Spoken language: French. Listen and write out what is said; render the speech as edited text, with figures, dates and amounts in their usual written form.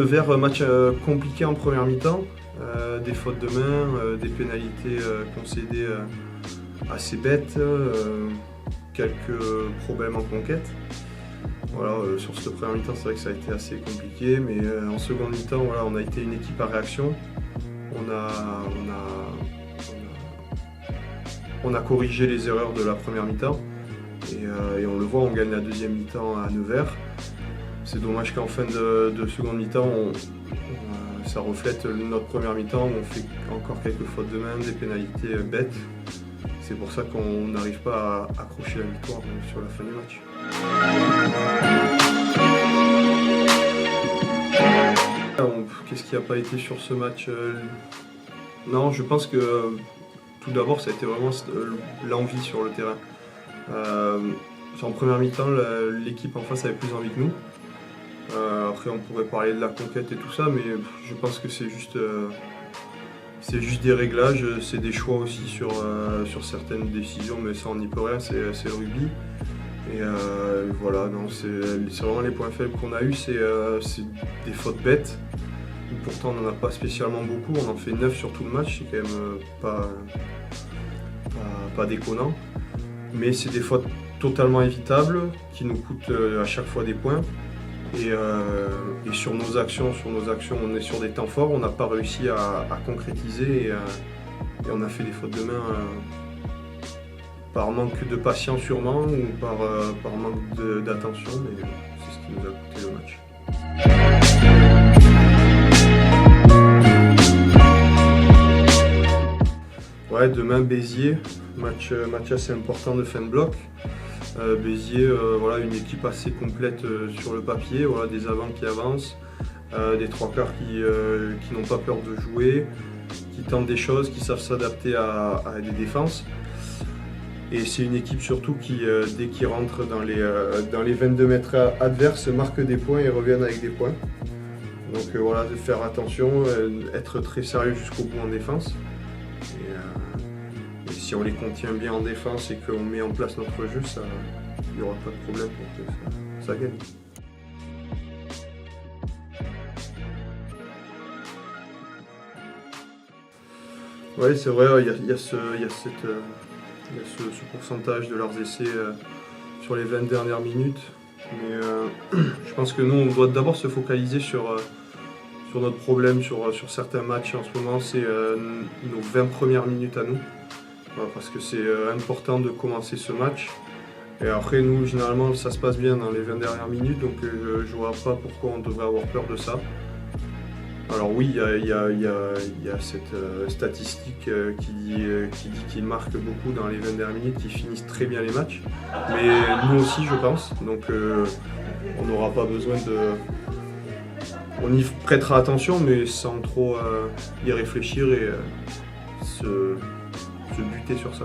Nevers, match compliqué en première mi-temps, des fautes de main, des pénalités concédées assez bêtes, quelques problèmes en conquête. Voilà, sur cette première mi-temps, c'est vrai que ça a été assez compliqué, mais en seconde mi-temps, voilà, on a été une équipe à réaction. On a corrigé les erreurs de la première mi-temps et on le voit, on gagne la deuxième mi-temps à Nevers. C'est dommage qu'en fin de seconde mi-temps, ça reflète notre première mi-temps où on fait encore quelques fautes de main, des pénalités bêtes. C'est pour ça qu'on n'arrive pas à accrocher la victoire sur la fin du match. Qu'est-ce qui n'a pas été sur ce match? Non, je pense que tout d'abord, ça a été vraiment l'envie sur le terrain. En première mi-temps, l'équipe en face avait plus envie que nous. Après, on pourrait parler de la conquête et tout ça, mais je pense que c'est juste des réglages, c'est des choix aussi sur certaines décisions, mais ça on n'y peut rien, c'est le rugby. Et voilà, c'est vraiment les points faibles qu'on a eu, c'est des fautes bêtes. Pourtant on n'en a pas spécialement beaucoup, on en fait 9 sur tout le match, c'est quand même pas déconnant. Mais c'est des fautes totalement évitables qui nous coûtent à chaque fois des points. Et sur nos actions, on est sur des temps forts, on n'a pas réussi à concrétiser et on a fait des fautes de main par manque de patience sûrement ou par manque d'attention, mais c'est ce qui nous a coûté le match. Ouais, demain Béziers, match assez important de fin de bloc. Béziers, voilà, une équipe assez complète sur le papier, voilà, des avants qui avancent, des trois quarts qui n'ont pas peur de jouer, qui tentent des choses, qui savent s'adapter à des défenses. Et c'est une équipe surtout qui, dès qu'ils rentrent dans les 22 mètres adverses, marque des points et reviennent avec des points. Donc voilà, de faire attention, être très sérieux jusqu'au bout en défense. Et si on les contient bien en défense et qu'on met en place notre jeu, il n'y aura pas de problème pour que ça gagne. Oui, c'est vrai, il y a ce pourcentage de leurs essais sur les 20 dernières minutes. Mais je pense que nous, on doit d'abord se focaliser sur notre problème, sur certains matchs en ce moment, c'est nos 20 premières minutes à nous. Parce que c'est important de commencer ce match. Et après, nous, généralement, ça se passe bien dans les 20 dernières minutes, donc je ne vois pas pourquoi on devrait avoir peur de ça. Alors oui, il y a cette statistique qui dit qu'ils marquent beaucoup dans les 20 dernières minutes, qu'ils finissent très bien les matchs. Mais nous aussi, je pense, donc on n'aura pas besoin de... On y prêtera attention, mais sans trop y réfléchir et se buter sur ça.